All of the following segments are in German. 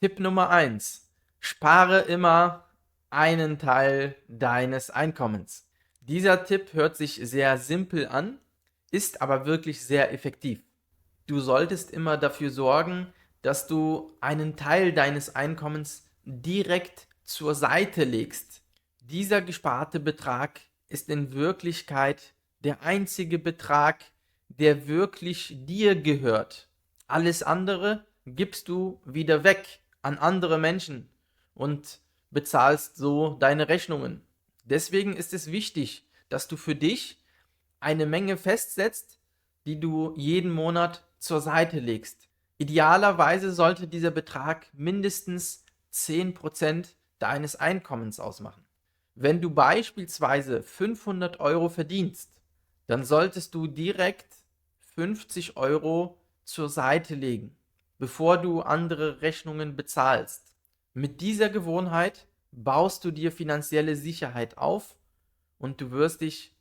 Tipp Nummer eins: Spare immer einen Teil deines Einkommens. Dieser Tipp hört sich sehr simpel an, ist aber wirklich sehr effektiv. Du solltest immer dafür sorgen, dass du einen Teil deines Einkommens direkt zur Seite legst. Dieser gesparte Betrag ist in Wirklichkeit der einzige Betrag, der wirklich dir gehört. Alles andere gibst du wieder weg an andere Menschen und bezahlst so deine Rechnungen. Deswegen ist es wichtig, dass du für dich eine Menge festsetzt, die du jeden Monat zur Seite legst. Idealerweise sollte dieser Betrag mindestens 10% deines Einkommens ausmachen. Wenn du beispielsweise 500 € verdienst, dann solltest du direkt 50 € zur Seite legen, bevor du andere Rechnungen bezahlst. Mit dieser Gewohnheit baust du dir finanzielle Sicherheit auf und du wirst dich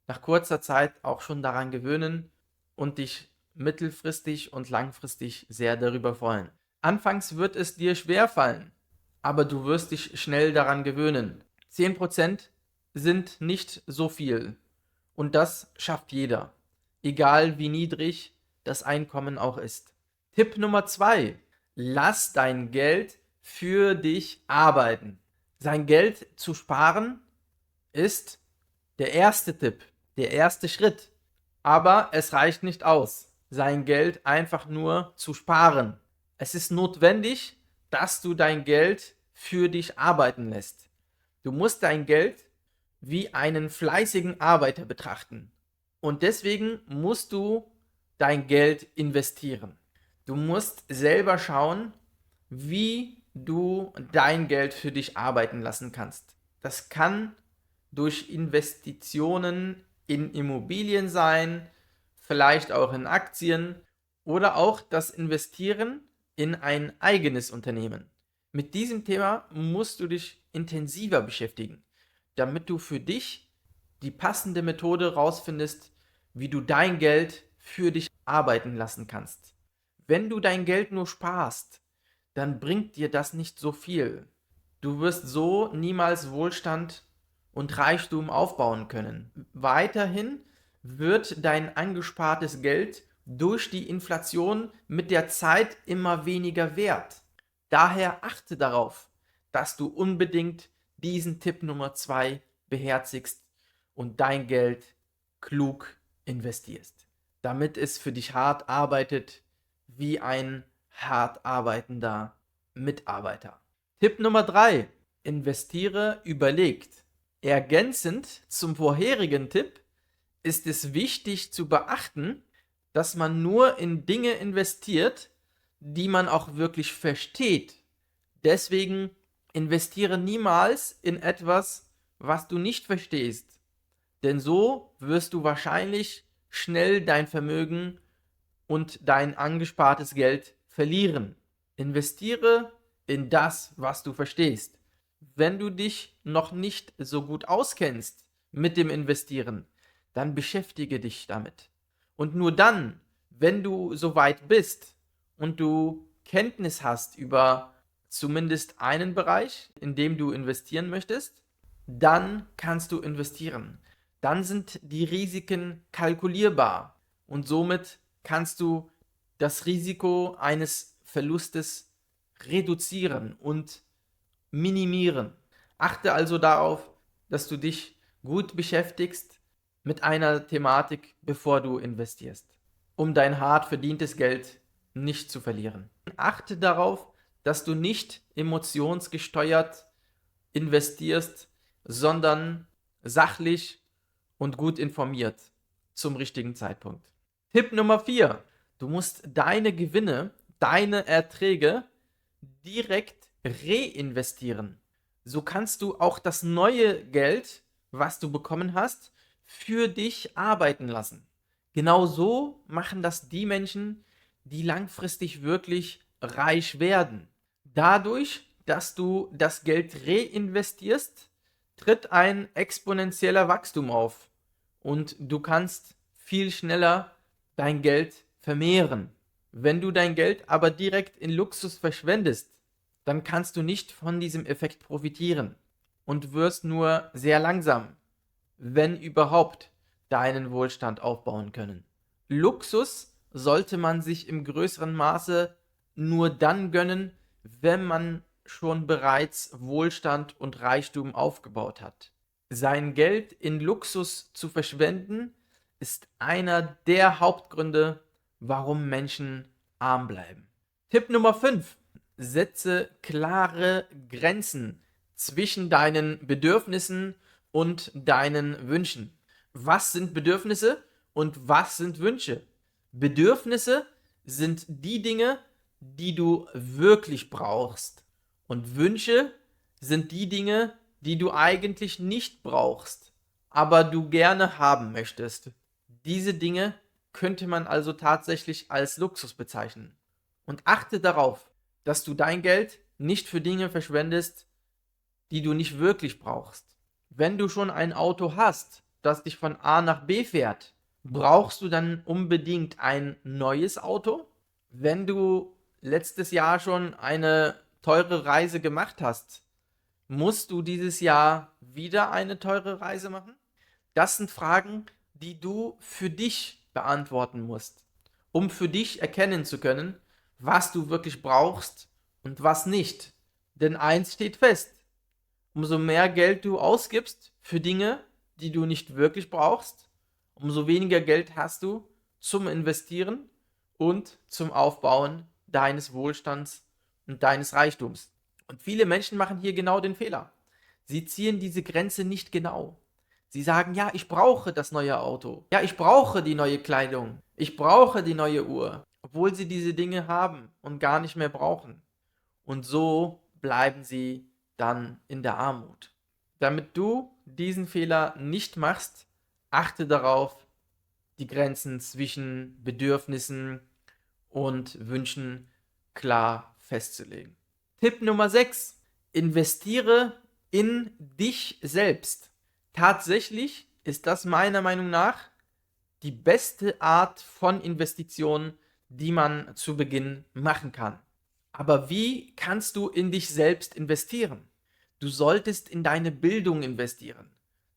nach kurzer Zeit auch schon daran gewöhnen und dich mittelfristig und langfristig sehr darüber freuen. Anfangs wird es dir schwerfallen, aber du wirst dich schnell daran gewöhnen. 10% sind nicht so viel und das schafft jeder, egal wie niedrig das Einkommen auch ist. Tipp Nummer 2: Lass dein Geld für dich arbeiten. Sein Geld zu sparen ist der erste Tipp, der erste Schritt. Aber es reicht nicht aus, sein Geld einfach nur zu sparen. Es ist notwendig, dass du dein Geld für dich arbeiten lässt. Du musst dein Geld wie einen fleißigen Arbeiter betrachten. Und deswegen musst du dein Geld investieren. Du musst selber schauen, wie du dein Geld für dich arbeiten lassen kannst. Das kann durch Investitionen in Immobilien sein, vielleicht auch in Aktien oder auch das Investieren in ein eigenes Unternehmen. Mit diesem Thema musst du dich intensiver beschäftigen, damit du für dich die passende Methode rausfindest, wie du dein Geld für dich arbeiten lassen kannst. Wenn du dein Geld nur sparst, dann bringt dir das nicht so viel. Du wirst so niemals Wohlstand und Reichtum aufbauen können. Weiterhin wird dein angespartes Geld durch die Inflation mit der Zeit immer weniger wert. Daher achte darauf, dass du unbedingt diesen Tipp Nummer 2 beherzigst und dein Geld klug investierst, damit es für dich hart arbeitet wie ein hart arbeitender Mitarbeiter. Tipp Nummer 3: Investiere überlegt. Ergänzend zum vorherigen Tipp ist es wichtig zu beachten, dass man nur in Dinge investiert, die man auch wirklich versteht. Deswegen investiere niemals in etwas, was du nicht verstehst. Denn so wirst du wahrscheinlich schnell dein Vermögen und dein angespartes Geld verlieren. Investiere in das, was du verstehst. Wenn du dich noch nicht so gut auskennst mit dem Investieren, dann beschäftige dich damit. Und nur dann, wenn du soweit bist und du Kenntnis hast über zumindest einen Bereich, in dem du investieren möchtest, dann kannst du investieren. Dann sind die Risiken kalkulierbar und somit kannst du das Risiko eines Verlustes reduzieren und minimieren. Achte also darauf, dass du dich gut beschäftigst mit einer Thematik, bevor du investierst, um dein hart verdientes Geld nicht zu verlieren. Achte darauf, dass du nicht emotionsgesteuert investierst, sondern sachlich und gut informiert zum richtigen Zeitpunkt. Tipp Nummer 4: Du musst deine Gewinne, deine Erträge direkt reinvestieren. So kannst du auch das neue Geld, was du bekommen hast, für dich arbeiten lassen. Genau so machen das die Menschen, die langfristig wirklich reich werden. Dadurch, dass du das Geld reinvestierst, tritt ein exponentieller Wachstum auf und du kannst viel schneller dein Geld vermehren. Wenn du dein Geld aber direkt in Luxus verschwendest, dann kannst du nicht von diesem Effekt profitieren und wirst nur sehr langsam, wenn überhaupt, deinen Wohlstand aufbauen können. Luxus sollte man sich im größeren Maße nur dann gönnen, wenn man schon bereits Wohlstand und Reichtum aufgebaut hat. Sein Geld in Luxus zu verschwenden, ist einer der Hauptgründe, warum Menschen arm bleiben. Tipp Nummer 5. Setze klare Grenzen zwischen deinen Bedürfnissen und deinen Wünschen. Was sind Bedürfnisse und was sind Wünsche? Bedürfnisse sind die Dinge, die du wirklich brauchst. Und Wünsche sind die Dinge, die du eigentlich nicht brauchst, aber du gerne haben möchtest. Diese Dinge könnte man also tatsächlich als Luxus bezeichnen. Und achte darauf, dass du dein Geld nicht für Dinge verschwendest, die du nicht wirklich brauchst. Wenn du schon ein Auto hast, das dich von A nach B fährt, brauchst du dann unbedingt ein neues Auto? Wenn du letztes Jahr schon eine teure Reise gemacht hast, musst du dieses Jahr wieder eine teure Reise machen? Das sind Fragen, die du für dich beantworten musst, um für dich erkennen zu können, was du wirklich brauchst und was nicht. Denn eins steht fest: Umso mehr Geld du ausgibst für Dinge, die du nicht wirklich brauchst, umso weniger Geld hast du zum Investieren und zum Aufbauen deines Wohlstands und deines Reichtums. Und viele Menschen machen hier genau den Fehler. Sie ziehen diese Grenze nicht genau. Sie sagen, ja, ich brauche das neue Auto. Ja, ich brauche die neue Kleidung. Ich brauche die neue Uhr. Obwohl sie diese Dinge haben und gar nicht mehr brauchen. Und so bleiben sie dann in der Armut. Damit du diesen Fehler nicht machst, achte darauf, die Grenzen zwischen Bedürfnissen und Wünschen klar festzulegen. Tipp Nummer 6. Investiere in dich selbst. Tatsächlich ist das meiner Meinung nach die beste Art von Investition, die man zu Beginn machen kann. Aber wie kannst du in dich selbst investieren? Du solltest in deine Bildung investieren.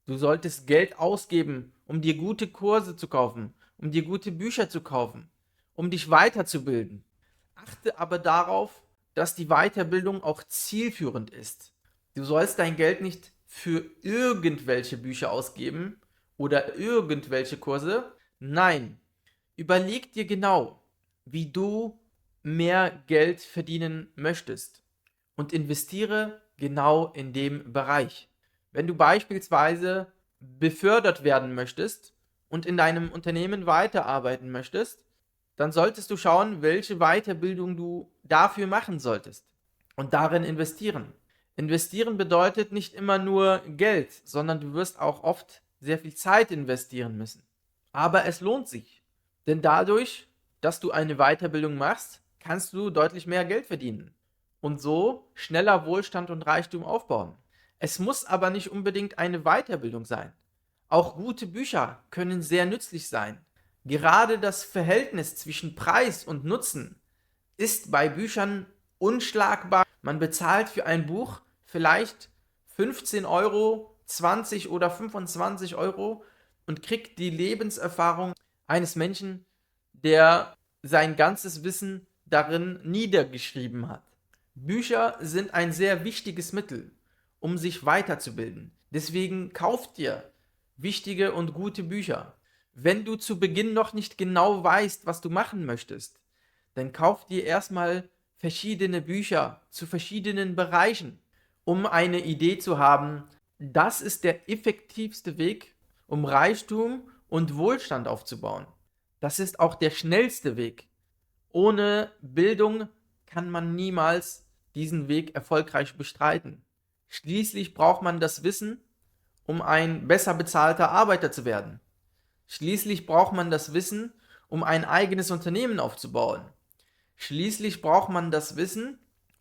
Du solltest Geld ausgeben, um dir gute Kurse zu kaufen, um dir gute Bücher zu kaufen, um dich weiterzubilden. Achte aber darauf, dass die Weiterbildung auch zielführend ist. Du sollst dein Geld nicht für irgendwelche Bücher ausgeben oder irgendwelche Kurse. Nein, überleg dir genau, wie du mehr Geld verdienen möchtest und investiere genau in dem Bereich. Wenn du beispielsweise befördert werden möchtest und in deinem Unternehmen weiterarbeiten möchtest, dann solltest du schauen, welche Weiterbildung du dafür machen solltest und darin investieren. Investieren bedeutet nicht immer nur Geld, sondern du wirst auch oft sehr viel Zeit investieren müssen. Aber es lohnt sich, denn dadurch, dass du eine Weiterbildung machst, kannst du deutlich mehr Geld verdienen und so schneller Wohlstand und Reichtum aufbauen. Es muss aber nicht unbedingt eine Weiterbildung sein. Auch gute Bücher können sehr nützlich sein. Gerade das Verhältnis zwischen Preis und Nutzen ist bei Büchern unschlagbar. Man bezahlt für ein Buch vielleicht 15 Euro, 20 oder 25 Euro und kriegt die Lebenserfahrung eines Menschen, der sein ganzes Wissen darin niedergeschrieben hat. Bücher sind ein sehr wichtiges Mittel, um sich weiterzubilden. Deswegen kauft dir wichtige und gute Bücher. Wenn du zu Beginn noch nicht genau weißt, was du machen möchtest, dann kauf dir erstmal verschiedene Bücher zu verschiedenen Bereichen, um eine Idee zu haben. Das ist der effektivste Weg, um Reichtum und Wohlstand aufzubauen. Das ist auch der schnellste Weg. Ohne Bildung kann man niemals diesen Weg erfolgreich bestreiten. Schließlich braucht man das Wissen, um ein besser bezahlter Arbeiter zu werden. Schließlich braucht man das Wissen, um ein eigenes Unternehmen aufzubauen. Schließlich braucht man das Wissen,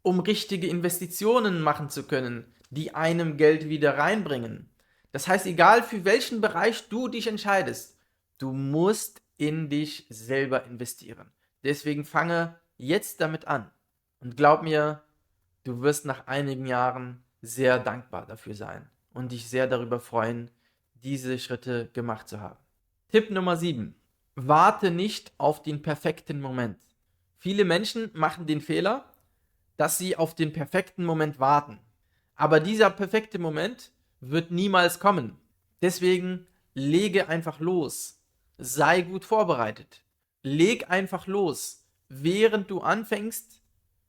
um richtige Investitionen machen zu können, die einem Geld wieder reinbringen. Das heißt, egal für welchen Bereich du dich entscheidest, du musst in dich selber investieren. Deswegen fange jetzt damit an. Und glaub mir, Du wirst nach einigen Jahren sehr dankbar dafür sein und dich sehr darüber freuen, diese Schritte gemacht zu haben. Tipp Nummer 7. Warte nicht auf den perfekten Moment. Viele Menschen machen den Fehler, dass sie auf den perfekten Moment warten. Aber dieser perfekte Moment wird niemals kommen. Deswegen lege einfach los. Sei gut vorbereitet. Leg einfach los. Während du anfängst,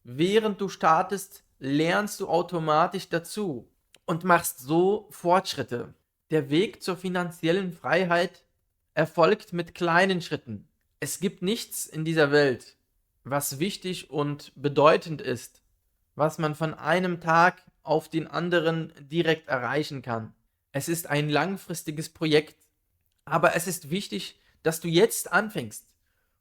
während du startest, lernst du automatisch dazu und machst so Fortschritte. Der Weg zur finanziellen Freiheit erfolgt mit kleinen Schritten. Es gibt nichts in dieser Welt, was wichtig und bedeutend ist, was man von einem Tag auf den anderen direkt erreichen kann. Es ist ein langfristiges Projekt, aber es ist wichtig, dass du jetzt anfängst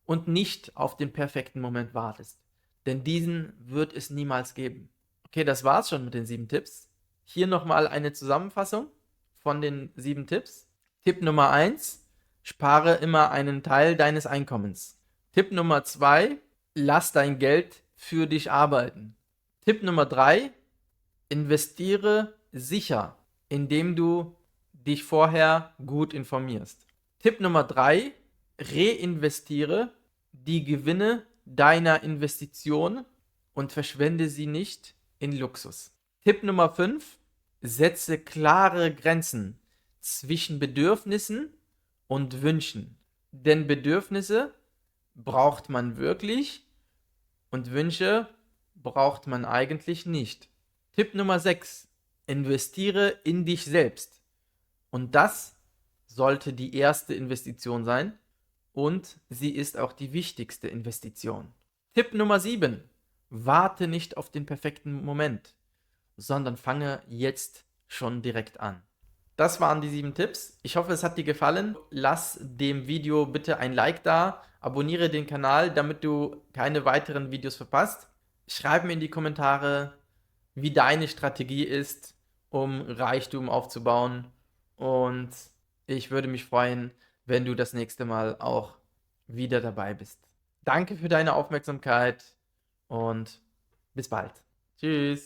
und nicht auf den perfekten Moment wartest. Denn diesen wird es niemals geben. Okay, das war's schon mit den 7 Tipps. Hier nochmal eine Zusammenfassung von den 7 Tipps. Tipp Nummer 1, spare immer einen Teil deines Einkommens. Tipp Nummer 2, lass dein Geld für dich arbeiten. Tipp Nummer 3, investiere sicher, indem du dich vorher gut informierst. Tipp Nummer 3, reinvestiere die Gewinne deiner Investition und verschwende sie nicht in Luxus. Tipp Nummer 5, setze klare Grenzen zwischen Bedürfnissen und Wünschen. Denn Bedürfnisse braucht man wirklich und Wünsche braucht man eigentlich nicht. Tipp Nummer 6, investiere in dich selbst. Und das sollte die erste Investition sein und sie ist auch die wichtigste Investition. Tipp Nummer 7, warte nicht auf den perfekten Moment, sondern fange jetzt schon direkt an. Das waren die 7 Tipps. Ich hoffe, es hat dir gefallen. Lass dem Video bitte ein Like da, abonniere den Kanal, damit du keine weiteren Videos verpasst. Schreib mir in die Kommentare, wie deine Strategie ist, um Reichtum aufzubauen. Und ich würde mich freuen, wenn du das nächste Mal auch wieder dabei bist. Danke für deine Aufmerksamkeit und bis bald. Tschüss.